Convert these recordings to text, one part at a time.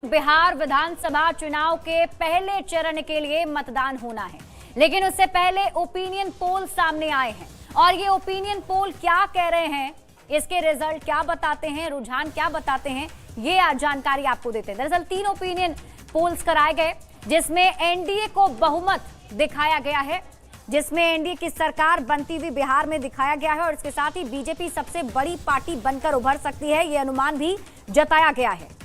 बिहार विधानसभा चुनाव के पहले चरण के लिए मतदान होना है, लेकिन उससे पहले ओपिनियन पोल सामने आए हैं और ये ओपिनियन पोल क्या कह रहे हैं, इसके रिजल्ट क्या बताते हैं, रुझान क्या बताते हैं, ये आज जानकारी आपको देते हैं। दरअसल 3 ओपिनियन पोल्स कराए गए जिसमें एनडीए को बहुमत दिखाया गया है, जिसमें एनडीए की सरकार बनती हुई बिहार में दिखाया गया है और इसके साथ ही बीजेपी सबसे बड़ी पार्टी बनकर उभर सकती है, ये अनुमान भी जताया गया है।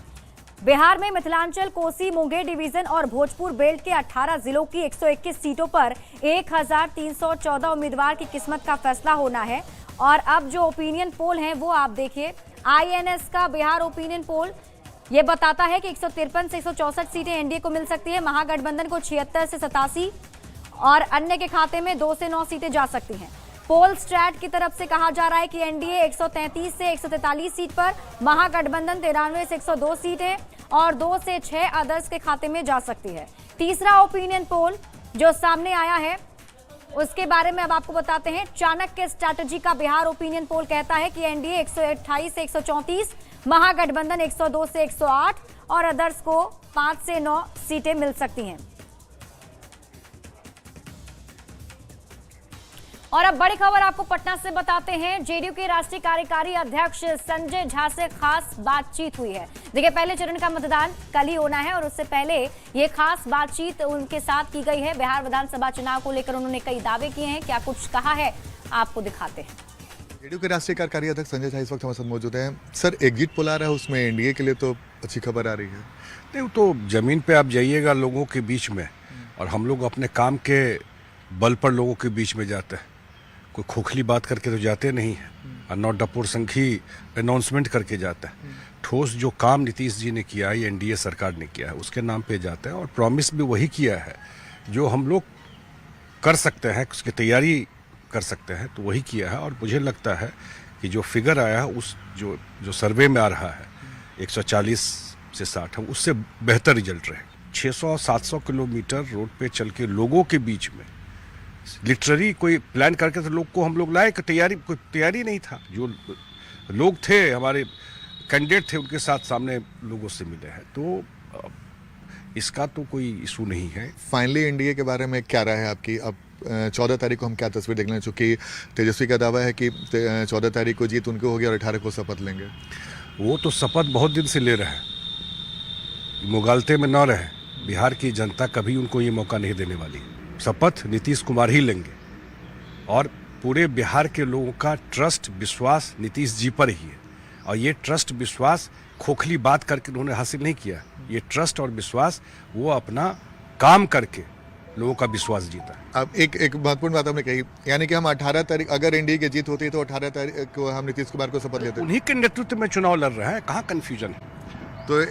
बिहार में मिथिलांचल, कोसी, मुंगेर डिवीजन और भोजपुर बेल्ट के 18 जिलों की 121 सीटों पर 1314 उम्मीदवार की किस्मत का फैसला होना है। और अब जो ओपिनियन पोल हैं वो आप देखिए, आईएनएस का बिहार ओपिनियन पोल ये बताता है कि 153 से 164 सीटें एनडीए को मिल सकती है, महागठबंधन को 76 से 87 और अन्य के खाते में 2 से 9 सीटें जा सकती हैं। पोल स्ट्रैट की तरफ से कहा जा रहा है कि एनडीए 133 से 143 सीट पर, महागठबंधन 93 से 102 सीटें और 2 से 6 अदर्स के खाते में जा सकती है। तीसरा ओपिनियन पोल जो सामने आया है उसके बारे में अब आपको बताते हैं। चाणक्य स्ट्रैटेजी का बिहार ओपिनियन पोल कहता है कि एनडीए 128 से 134, महागठबंधन 102 से 108 और अदर्स को 5 से 9 सीटें मिल सकती हैं। और अब बड़ी खबर आपको पटना से बताते हैं। जेडीयू के राष्ट्रीय कार्यकारी अध्यक्ष संजय झा से खास बातचीत हुई है। देखिए, पहले चरण का मतदान कल ही होना है और उससे पहले ये खास बातचीत उनके साथ की गई है। बिहार विधानसभा चुनाव को लेकर उन्होंने कई दावे किए हैं, क्या कुछ कहा है आपको दिखाते हैं। जेडीयू के राष्ट्रीय कार्यकारी अध्यक्ष संजय झा इस वक्त हमारे साथ मौजूद हैं। सर, एग्जिट पोल आ रहा है, उसमें एनडीए के लिए तो अच्छी खबर आ रही है। नहीं, तो जमीन पे आप जाइएगा लोगों के बीच में, और हम लोग अपने काम के बल पर लोगों के बीच में जाते हैं, कोई खोखली बात करके तो जाते नहीं है, और नौ डपुर संघी अनाउंसमेंट करके जाता है। ठोस जो काम नीतीश जी ने किया है, एनडीए सरकार ने किया है, उसके नाम पे जाते हैं और प्रॉमिस भी वही किया है जो हम लोग कर सकते हैं, उसकी तैयारी कर सकते हैं, तो वही किया है। और मुझे लगता है कि जो फिगर आया है, उस जो सर्वे में आ रहा है 140 से 60 है, उससे बेहतर रिजल्ट रहे। 600-700 किलोमीटर रोड पे चल के लोगों के बीच में लिटरली कोई प्लान करके तो लोग को हम लोग लाए, कोई तैयारी नहीं था। जो लोग थे, हमारे कैंडिडेट थे, उनके साथ सामने लोगों से मिले हैं, तो इसका तो कोई इशू नहीं है। फाइनली एनडीए के बारे में क्या राय है आपकी? अब 14 तारीख को हम क्या तस्वीर देख लें, चूंकि तेजस्वी का दावा है कि 14 तारीख को जीत उनको होगी और 18 को शपथ लेंगे। वो तो शपथ बहुत दिन से ले रहे हैं, मुगालते में न रहे। बिहार की जनता कभी उनको ये मौका नहीं देने वाली। शपथ नीतीश कुमार ही लेंगे और पूरे बिहार के लोगों का ट्रस्ट, विश्वास नीतीश जी पर ही है। और ये ट्रस्ट, विश्वास खोखली बात करके उन्होंने हासिल नहीं किया। ये ट्रस्ट और विश्वास वो अपना काम करके लोगों का विश्वास जीता। अब एक महत्वपूर्ण बात आपने कही, यानी कि हम 18 तारीख अगर एनडीए की जीत होती है तो 18 तारीख को हम नीतीश कुमार को शपथ लेते हैं। उन्हीं के नेतृत्व में चुनाव लड़ रहे हैं, कहाँ कंफ्यूजन है। तो